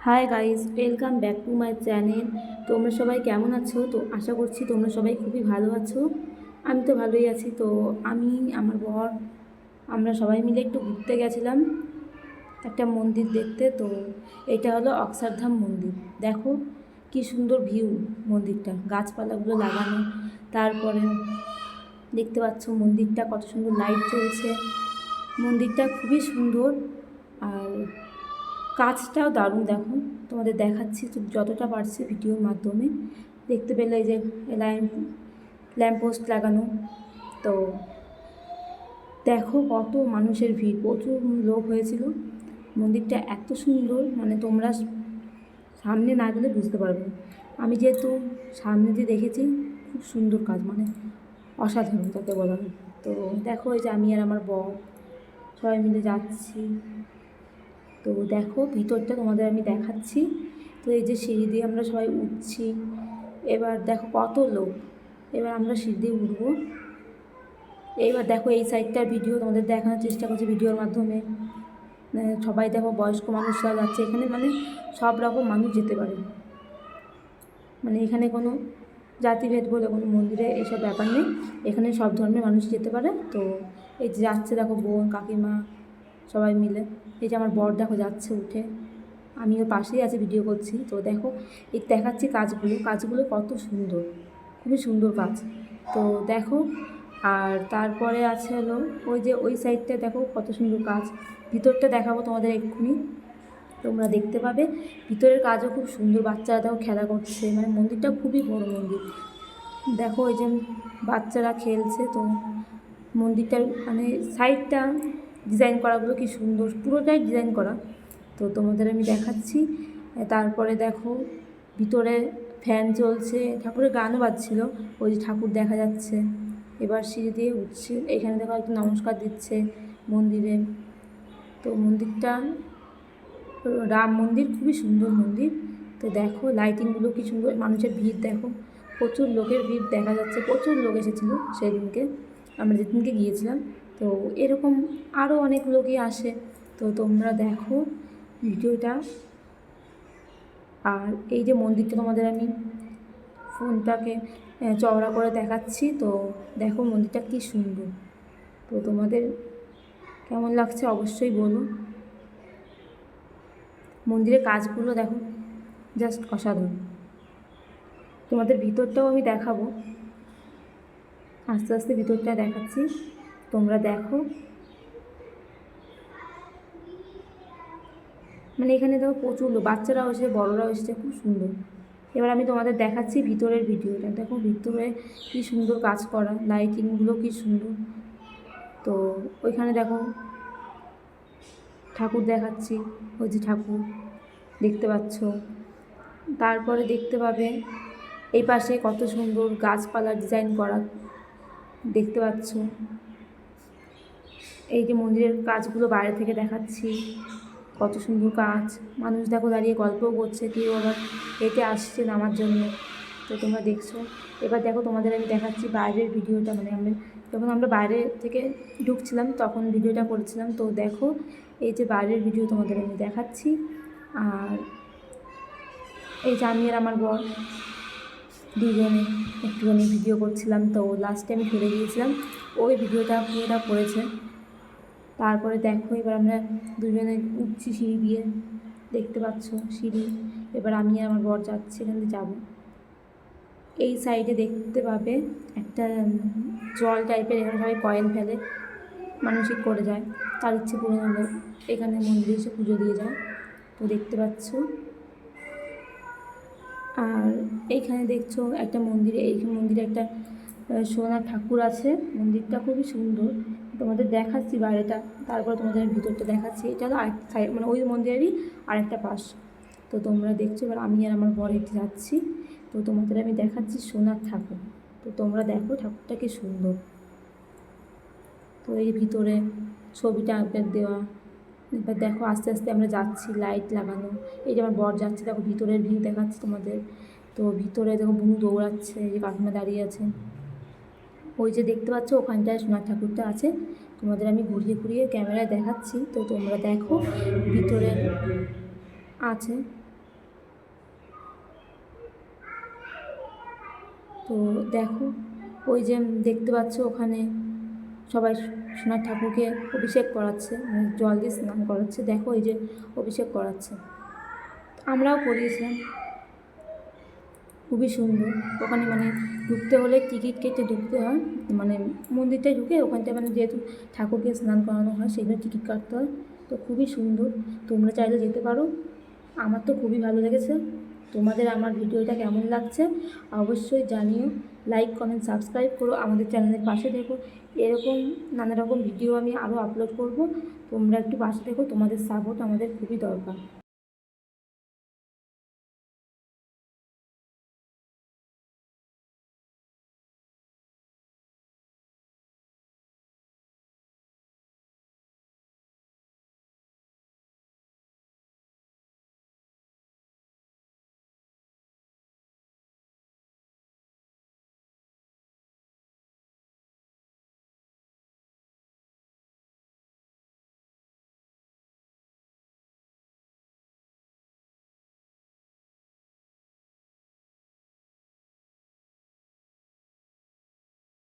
Hi guys, welcome back to my channel. তোমরা সবাই কেমন আছো? তো আশা করছি তোমরা সবাই খুবই ভালো আছো। আমি তো ভালোই আছি। তো আমি আমার বর আমরা সবাই মিলে একটু ঘুরতে গেছিলাম একটা মন্দির দেখতে। তো এটা হলো অক্ষরধাম মন্দির। দেখো কি সুন্দর ভিউ মন্দিরটা, গাছপালাগুলো লাগানো। তারপরে দেখতে পাচ্ছ মন্দিরটা কত সুন্দর লাইট জ্বলছে। মন্দিরটা খুবই সুন্দর। আর কাজটাও দারুণ, দেখো তোমাদের দেখাচ্ছি যতটা পারছি ভিডিওর মাধ্যমে। দেখতে পেলে এই যে ল্যাম্পপোস্ট লাগানো। তো দেখো কত মানুষের ভিড়, প্রচুর লোক হয়েছিল। মন্দিরটা এত সুন্দর, মানে তোমরা সামনে না গেলে বুঝতে পারবে না। আমি যেহেতু সামনে দিয়ে দেখেছি, খুব সুন্দর কাজ, মানে অসাধারণ যাকে বলা হয়। তো দেখো এই যে আমি আর আমার বর সবাই মিলে যাচ্ছি। তো দেখো ভিতরটা তোমাদের আমি দেখাচ্ছি। তো এই যে সিঁড়ি দিয়ে আমরা সবাই উঠছি। এবার দেখো কত লোক, এবার আমরা সিঁড়ি দিয়ে উঠবো। এইবার দেখো এই সাইডটার ভিডিও তোমাদের দেখানোর চেষ্টা করছি ভিডিওর মাধ্যমে। সবাই দেখো বয়স্ক মানুষরা যাচ্ছে এখানে, মানে সব রকম মানুষ যেতে পারে, মানে এখানে কোনো জাতিভেদ বলে কোনো মন্দিরে এসব ব্যাপার নেই। এখানে সব ধর্মের মানুষ যেতে পারে। তো এই যে যাচ্ছে দেখো বোন কাকিমা সবাই মিলে। এই যে আমার বর দেখো যাচ্ছে উঠে, আমি ওর পাশেই আছি, ভিডিও করছি। তো দেখো এই দেখাচ্ছি কাজগুলো কত সুন্দর, খুবই সুন্দর কাজ। তো দেখো, আর তারপরে আছে হলো ওই যে ওই সাইডটা দেখো কত সুন্দর কাজ। ভিতরটা দেখাবো তোমাদের এক্ষুনি, তোমরা দেখতে পাবে। ভিতরের কাজও খুব সুন্দর, বাচ্চারা দেখো খেলা করছে, মানে মন্দিরটা খুবই বড় মন্দির। দেখো ওই যে বাচ্চারা খেলছে। তো মন্দিরটার মানে সাইডটা ডিজাইন করাগুলো কি সুন্দর, পুরোটাই ডিজাইন করা। তো তোমাদের আমি দেখাচ্ছি। তারপরে দেখো ভিতরে ফ্যান চলছে, ঠাকুরের গানও বাজছিল, ওই যে ঠাকুর দেখা যাচ্ছে। এবার সিঁড়ি দিয়ে উঠছে, এখানে দেখো একটু নমস্কার দিচ্ছে মন্দিরে। তো মন্দিরটা রাম মন্দির, খুবই সুন্দর মন্দির। তো দেখো লাইটিংগুলো কি সুন্দর, মানুষের ভিড় দেখো, প্রচুর লোকের ভিড় দেখা যাচ্ছে, প্রচুর লোক এসেছিলো সেদিনকে, আমরা যেদিনকে গিয়েছিলাম। তো এরকম আরও অনেক লোকই আসে। তো তোমরা দেখো ভিডিওটা। আর এই যে মন্দিরটা তোমাদের আমি ফোনটাকে চওড়া করে দেখাচ্ছি। তো দেখো মন্দিরটা কি সুন্দর। তো তোমাদের কেমন লাগছে অবশ্যই বলো। মন্দিরের কাজগুলো দেখো জাস্ট অসাধারণ। তোমাদের ভিতরটাও আমি দেখাবো, আস্তে আস্তে ভিতরটা দেখাচ্ছি, তোমরা দেখো। মানে এখানে দেখো প্রচুর লোক, বাচ্চারাও এসেছে বড়রাও এসেছে, খুব সুন্দর। এবার আমি তোমাদের দেখাচ্ছি ভিতরের ভিডিওটা। দেখো ভিতরে কি সুন্দর কাজ করা, লাইটিংগুলো কি সুন্দর। তো ওইখানে দেখো ঠাকুর দেখাচ্ছি, ওই যে ঠাকুর দেখতে পাচ্ছ। তারপরে দেখতে পাবে এই পাশে কত সুন্দর গাছপালা ডিজাইন করা দেখতে পাচ্ছ। এই যে মন্দিরের কাজগুলো বাইরে থেকে দেখাচ্ছি, কত সুন্দর কাজ। মানুষ দেখো দাঁড়িয়ে গল্পও করছে, কেউ আবার হেঁটে আসছে নামার জন্য। তো তোমরা দেখছো। এবার দেখো তোমাদের আমি দেখাচ্ছি বাইরের ভিডিওটা, মানে যখন আমরা বাইরে থেকে ঢুকছিলাম তখন ভিডিওটা করেছিলাম। তো দেখো এই যে বাইরের ভিডিও তোমাদের আমি দেখাচ্ছি। আর এই যে আমি আর আমার বর দুজনে একটুখানি ভিডিও করছিলাম। তো লাস্টে আমি ফিরে গিয়েছিলাম, ওই ভিডিওটা পুরোটা করেছে। তারপরে দেখো এবার আমরা দুজনে উঠছি সিঁড়ি দিয়ে, দেখতে পাচ্ছ সিঁড়ি। এবার আমি আর আমার বর যাচ্ছি, এখান দিয়ে যাবো। এই সাইডে দেখতে পাবে একটা জল টাইপের, এখানে সবাই কয়েন ফেলে, মানসিক করে যায়, তার ইচ্ছে পূরণ হলে এখানে মন্দিরে এসে পুজো দিয়ে যায়। তো দেখতে পাচ্ছ। আর এইখানে দেখছো একটা মন্দিরে, এই মন্দিরে একটা সোনার ঠাকুর আছে। মন্দিরটা খুবই সুন্দর, তোমাদের দেখাচ্ছি বাইরেটা, তারপরে তোমাদের ভিতরটা দেখাচ্ছি। এটা হলো আরেকটা সাইড, মানে ওই মন্দিরেরই আরেকটা পাশ। তো তোমরা দেখছো। এবার আমি আর আমার বর হেঁটে যাচ্ছি। তো তোমাদের আমি দেখাচ্ছি সোনার ঠাকুর। তো তোমরা দেখো ঠাকুরটা কি সুন্দর। তো এই ভিতরে ছবিটা আপনার দেওয়া। এবার দেখো আস্তে আস্তে আমরা যাচ্ছি, লাইট লাগানো। এই যে আমার বর যাচ্ছে, দেখো ভিতরের ভিউ দেখাচ্ছি তোমাদের। তো ভিতরে দেখো বুনু দৌড়াচ্ছে, এই যে কাকিমা দাঁড়িয়ে আছে। ওই যে দেখতে পাচ্ছ ওখানটায় সোনার ঠাকুরটা আছে, তোমাদের আমি ঘুরিয়ে ঘুরিয়ে ক্যামেরায় দেখাচ্ছি। তো তোমরা দেখো ভিতরে আছে। তো দেখো, ওই যে দেখতে পাচ্ছ ওখানে সবাই সোনার ঠাকুরকে অভিষেক করাচ্ছে, মানে জল দিয়ে স্নান করাচ্ছে। দেখো এই যে অভিষেক করাচ্ছে, আমরাও করিয়েছিলাম, খুবই সুন্দর। ওখানে মানে ঢুকতে হলে টিকিট কেটে ঢুকতে হয়, মানে মন্দিরটায় ঢুকে ওখানটায় মানে যেহেতু ঠাকুরকে স্নান করানো হয় সেই জন্য টিকিট কাটতে হয়। তো খুবই সুন্দর, তোমরা চাইলে যেতে পারো। আমার তো খুবই ভালো লেগেছে। তোমাদের আমার ভিডিওটা কেমন লাগছে অবশ্যই জানিও। লাইক কমেন্ট সাবস্ক্রাইব করো, আমাদের চ্যানেলের পাশে থেকো। এরকম নানা রকম ভিডিও আমি আরও আপলোড করব, তোমরা একটু পাশে থেকো, তোমাদের সাপোর্ট আমাদের খুবই দরকার।